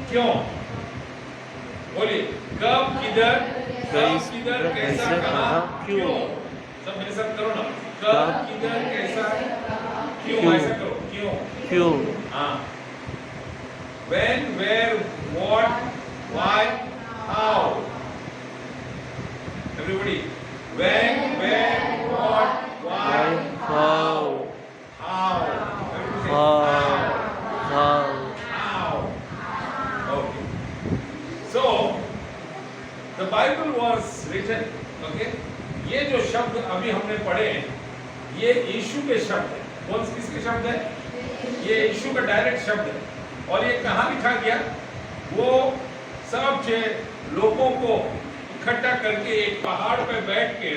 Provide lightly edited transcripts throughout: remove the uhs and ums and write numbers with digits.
क्यों? बोलिए, कब, किधर, कैसा, कहाँ, क्यों? सब मेरे साथ करो ना। कब, किधर, कैसा, क्यों? ऐसा करो, क्यों? हाँ। When, where, what, why, how? Everybody. When, where, what, why, how? Everybody say how. Okay. So the Bible was written. Okay. ये जो शब्द अभी हमने पढ़े हैं, ये यीशु के शब्द हैं। कौन किसके शब्द है? ये यीशु का डायरेक्ट शब्द है। और ये कहाँ लिखा गया? वो सब लोगों को इकट्ठा करके एक पहाड़ पर बैठ के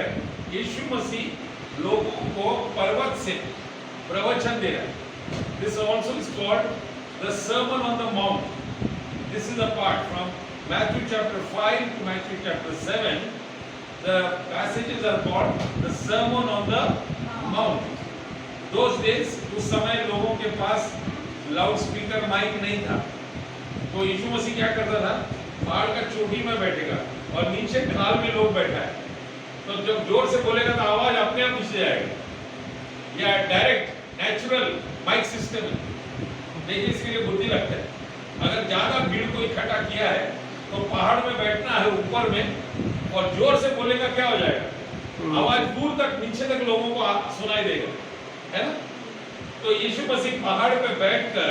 यीशु मसीह लोगों को पर्वत से प्रवचन दे रहा है। This also is called the Sermon on the Mount. This is a part from Matthew chapter 5 to Matthew chapter 7. The passages are called the Sermon on the Mount. Those days, उस समय लोगों के पास लाउड स्पीकर माइक नहीं था, तो यीशु मसीह क्या करता था? पहाड़ का चोटी में बैठेगा और नीचे ढाल में लोग बैठा है, तो जब जोर से बोलेगा तो आवाज अपने आप नीचे जाएगी। या डायरेक्ट नेचुरल माइक सिस्टम है, देखिए इसके लिए बुद्धि लगता है। अगर ज्यादा भीड़ को इकट्ठा किया है तो पहाड़ में बैठना है ऊपर में, और जोर से बोलेगा क्या हो जाएगा? आवाज दूर तक नीचे तक लोगों को सुनाई देगा, है ना? तो यीशु मसीह पहाड़ पर बैठकर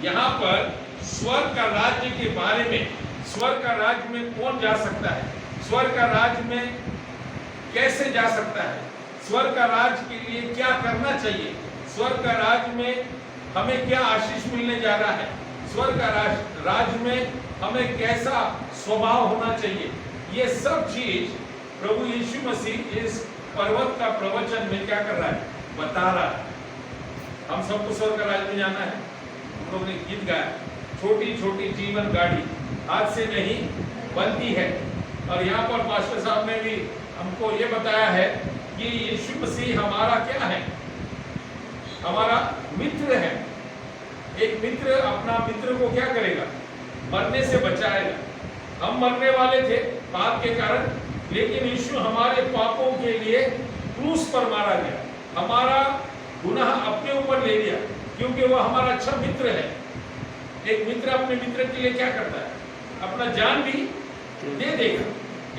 यहाँ पर स्वर्ग का राज्य के बारे में, स्वर्ग का राज्य में कौन जा सकता है, स्वर्ग का राज्य में कैसे जा सकता है, स्वर्ग का राज्य के लिए क्या करना चाहिए, स्वर्ग का राज्य में हमें क्या आशीष मिलने जा रहा है, स्वर्ग का राज्य में हमें कैसा स्वभाव होना चाहिए, ये सब चीज प्रभु यीशु मसीह इस पर्वत का प्रवचन में क्या कर रहा है? बता रहा है। हम सबको स्वर्ग का राज्य में जाना है। हम लोग ने गीत गाया, छोटी छोटी जीवन गाड़ी हाथ से नहीं बनती है। और यहाँ पर पास्टर साहब ने भी हमको ये बताया है कि यीशु मसीह हमारा क्या है? हमारा मित्र है। एक मित्र अपना मित्र को क्या करेगा? मरने से बचाएगा। हम मरने वाले थे पाप के कारण, लेकिन यीशु हमारे पापों के लिए क्रूस पर मारा गया, हमारा गुनाह अपने ऊपर ले लिया, क्योंकि वह हमारा अच्छा मित्र है। एक मित्र अपने मित्र के लिए क्या करता है? अपना जान भी दे देगा।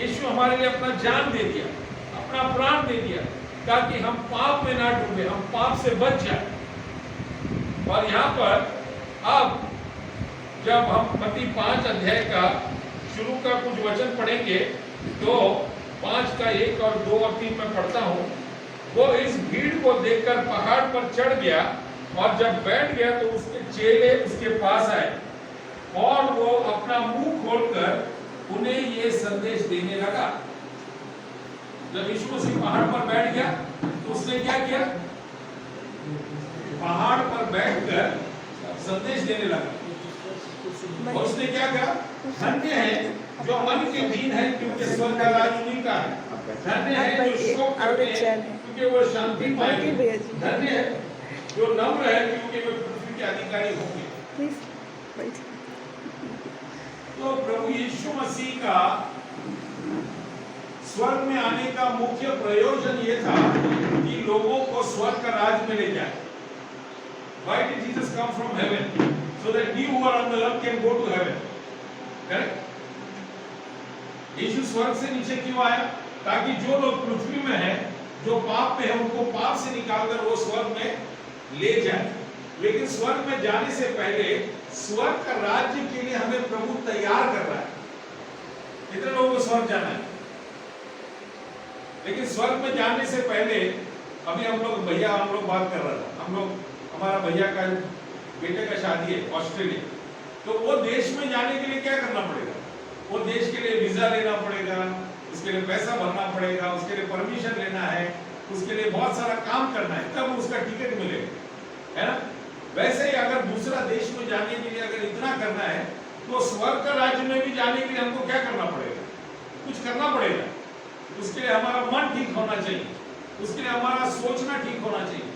यीशु हमारे लिए अपना जान दे दिया, अपना प्राण दे दिया, ताकि हम पाप में ना डूबे, हम पाप से बच जाए। और यहाँ पर अब जब हम मत्ती 5 अध्याय का शुरू का कुछ वचन पढ़ेंगे, तो 5 का 1 और 2 और 3 में पढ़ता हूँ। वो इस भीड़ को देखकर पहाड़ पर चढ़ गया, और जब बैठ गया तो उसके चेले उसके पास आए, और वो अपना मुंह खोलकर उन्हें ये संदेश देने लगा। जब यीशु मसीह पहाड़ पर बैठ गया तो उसने क्या किया? पहाड़ पर बैठकर संदेश देने लगा। और उसने क्या कहा? धन्य है जो मन के दीन है, क्योंकि स्वर्ग का राज्य उन्हीं का है। धन्य है जो शोक करते हैं, क्योंकि वो शांति पाएंगे। धन्य है जो नम्र है, क्योंकि वे पृथ्वी के अधिकारी होंगे। तो प्रभु यीशु मसीह का स्वर्ग में आने का मुख्य प्रयोजन ये था कि लोगों को स्वर्ग का राज्य में ले जाए। Why did Jesus come from heaven? So that we who are on the earth can go to heaven. Correct? यीशु स्वर्ग से नीचे क्यों आया? ताकि जो लोग पृथ्वी में हैं, जो पाप में हैं, उनको पाप से निकालकर वो स्वर्ग में ले जाए। लेकिन स्वर्ग में जाने से पहले स्वर्ग का राज्य के लिए हमें प्रभु तैयार कर रहा है। कितने लोगों को स्वर्ग जाना है? लेकिन स्वर्ग में जाने से पहले अभी हम लोग बात कर रहा था, हमारा भैया का बेटे का शादी है ऑस्ट्रेलिया, तो वो देश में जाने के लिए क्या करना पड़ेगा? वो देश के लिए वीजा लेना पड़ेगा, उसके लिए पैसा भरना पड़ेगा, उसके लिए परमिशन लेना है, उसके लिए बहुत सारा काम करना है, तब उसका टिकट मिलेगा, है ना? वैसे ही अगर दूसरा देश में जाने के लिए अगर इतना करना है, तो स्वर्ग का राज्य में भी जाने के लिए हमको क्या करना पड़ेगा? कुछ करना पड़ेगा। उसके लिए हमारा मन ठीक होना चाहिए, उसके लिए हमारा सोचना ठीक होना चाहिए,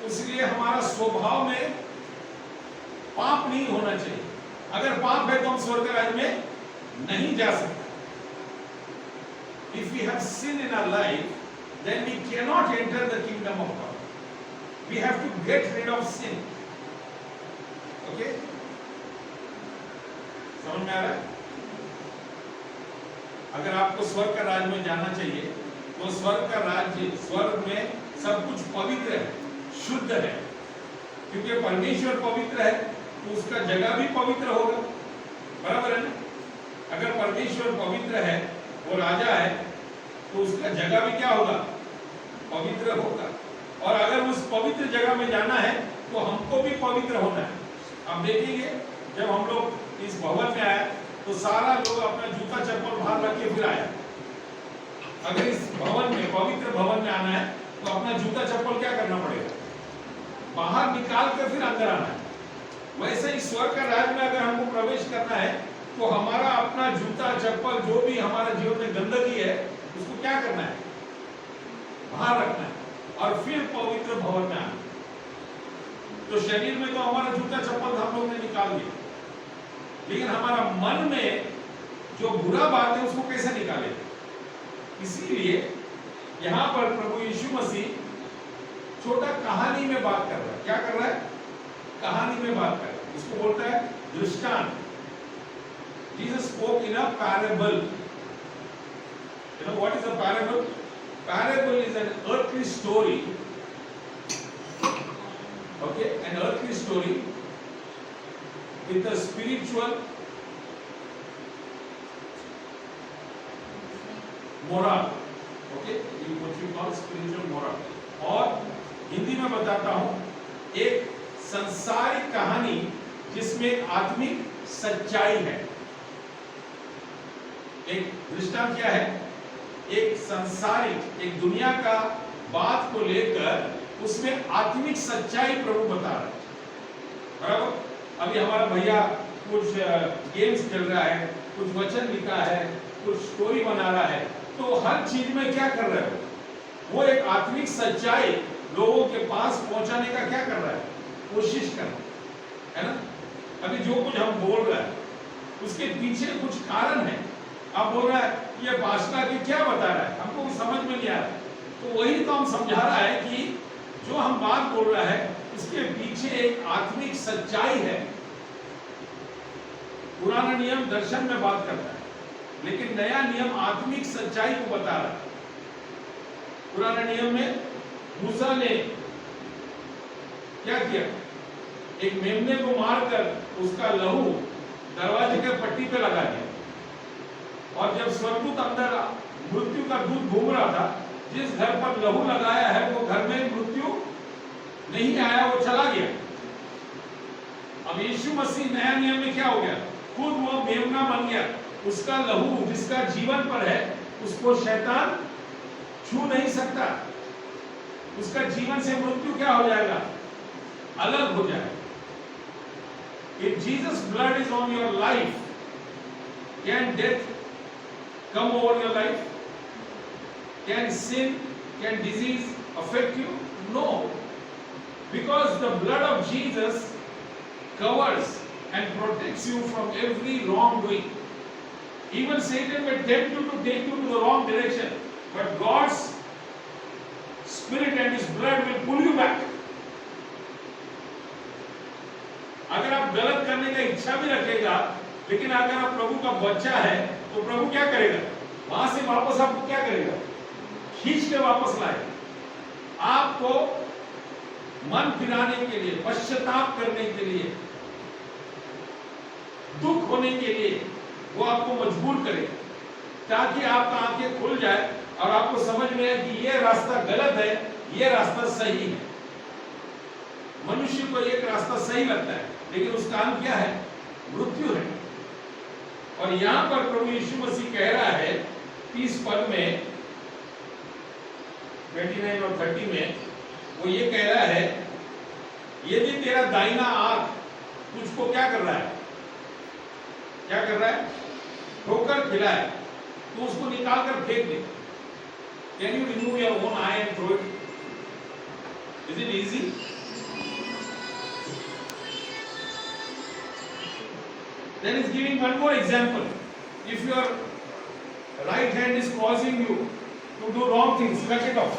उसके लिए हमारा स्वभाव में पाप नहीं होना चाहिए, अगर पाप है तो हम स्वर्ग राज्य में नहीं जा सकते. If we have sin in our life, then we cannot enter the kingdom of God. We have to get rid of sin. Okay? समझ में आ रहा है? अगर आपको स्वर्ग का राज्य में जाना चाहिए तो स्वर्ग का राज्य, स्वर्ग में सब कुछ पवित्र है, शुद्ध है, क्योंकि परमेश्वर पवित्र है तो उसका जगह भी पवित्र होगा. बराबर है ना? अगर परमेश्वर पवित्र है, वो राजा है, तो उसका जगह भी क्या होगा? पवित्र होगा. और अगर उस पवित्र जगह में जाना है तो हमको भी पवित्र होना है. आप देखेंगे जब हम लोग इस भवन में आए तो सारा लोग अपना जूता चप्पल बाहर रख के फिर आया. अगर इस भवन में, पवित्र भवन में आना है तो अपना जूता चप्पल क्या करना पड़ेगा? बाहर निकाल कर फिर अंदर आना है. वैसे ही स्वर्ग का राज्य में अगर हमको प्रवेश करना है तो हमारा अपना जूता चप्पल जो भी हमारा जीवन में गंदगी है उसको क्या करना है? बाहर रखना है और फिर पवित्र भवन में आना. तो शरीर में तो हमारा जूता चप्पल हम लोग ने निकाल दिया, लेकिन हमारा मन में जो बुरा बात है उसको कैसे निकाले? इसीलिए यहां पर प्रभु यीशु मसीह छोटा कहानी में बात कर रहा है. क्या कर रहा है? कहानी में बात कर रहा है. इसको बोलता है दृष्टांत. Jesus spoke in a parable. You know what is a parable? Parable is an earthly story. Okay, an earthly story with a spiritual moral. Okay, what you call spiritual moral. और हिंदी में बताता हूं, एक संसारिक कहानी जिसमें एक आत्मिक सच्चाई है. एक दृष्टांत क्या है? एक संसारिक, एक दुनिया का बात को लेकर उसमें आत्मिक सच्चाई प्रभु बता रहा है. बराबर? अभी हमारा भैया कुछ गेम्स खेल रहा है, कुछ वचन लिखा है, कुछ स्टोरी बना रहा है, तो हर चीज में क्या कर रहा है? वो एक आत्मिक सच्चाई लोगों के पास पहुंचाने का क्या कर रहा है? कोशिश कर रहा है ना? अभी जो कुछ हम बोल रहे हैं उसके पीछे कुछ कारण है. आप बोल रहा है ये भाषा के क्या बता रहा है, हमको समझ में नहीं आ रहा. तो वही तो हम समझा रहा है कि जो हम बात बोल रहा है उसके पीछे एक आत्मिक सच्चाई है. पुराना नियम दर्शन में बात करता है, लेकिन नया नियम आत्मिक सच्चाई को बता रहा है. पुराने नियम में मूसा ने क्या किया? एक मेमने को मारकर उसका लहू दरवाजे के पट्टी पे लगा दिया. और जब स्वर्गदूत अंदर मृत्यु का दूत घूम रहा था, जिस घर पर लहू लगाया है वो घर में मृत्यु नहीं आया, वो चला गया. अब यीशु मसीह नया नियम में क्या हो गया? खुद वो मेमना बन गया. उसका लहू जिसका जीवन पर है उसको शैतान छू नहीं सकता. उसका जीवन से मृत्यु क्या हो जाएगा? अलग हो जाएगा. If Jesus' blood is on your life, can death come over your life? Can sin, can disease affect you? No. Because the blood of Jesus covers and protects you from every wrongdoing. Even Satan may tempt you to take you to the wrong direction, but God's Spirit and His blood will pull you back. अगर आप गलत करने का इच्छा भी रखेगा, लेकिन अगर आप प्रभु का बच्चा है तो प्रभु क्या करेगा? वहां से वापस आपको क्या करेगा? खींच के वापस लाएगा. आपको मन फिराने के लिए, पश्चाताप करने के लिए, दुख होने के लिए वो आपको मजबूर करेगा, ताकि आपका आंखें खुल जाए और आपको समझ में आए कि ये रास्ता गलत है, ये रास्ता सही है. मनुष्य को एक रास्ता सही लगता है, लेकिन उसका अंत क्या है? मृत्यु है. और यहां पर प्रभु यीशु मसीह कह रहा है 30 पद में, 29 और 30 में वो ये कह रहा है, यदि तेरा दाहिना आंख तुझको क्या कर रहा है? क्या कर रहा है? ठोकर खिलाए, तो उसको निकाल कर फेंक दे. Can you remove your own eye and throw it? Is it easy? Then he's giving one more example. If your right hand is causing you to do wrong things, cut it off.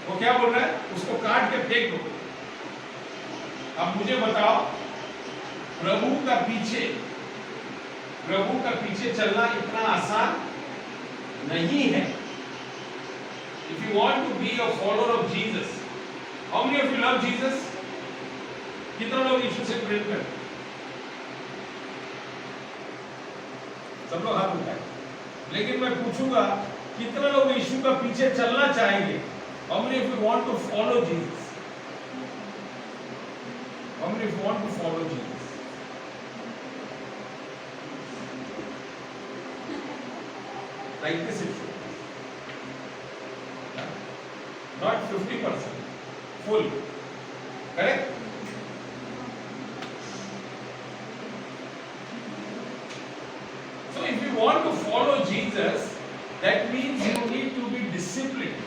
वो क्या बोल रहा है? उसको काट के फेंक दो। अब मुझे बताओ, प्रभु का पीछे चलना इतना आसान नहीं है। If you want to be a follower of Jesus, how many of you love Jesus? कितना लोग यीशु से प्रेम करते हैं? सब लोग हाथ उठाएं। लेकिन मैं पूछूंगा, कितना लोग यीशु का पीछे चलना चाहेंगे? How many of you want to follow Jesus? How many of you want to follow Jesus? Like this it should. Not 50%, full. Correct? So if you want to follow Jesus, that means you need to be disciplined.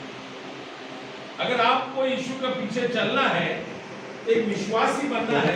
अगर आपको यीशु के पीछे चलना है, एक विश्वासी बनना है,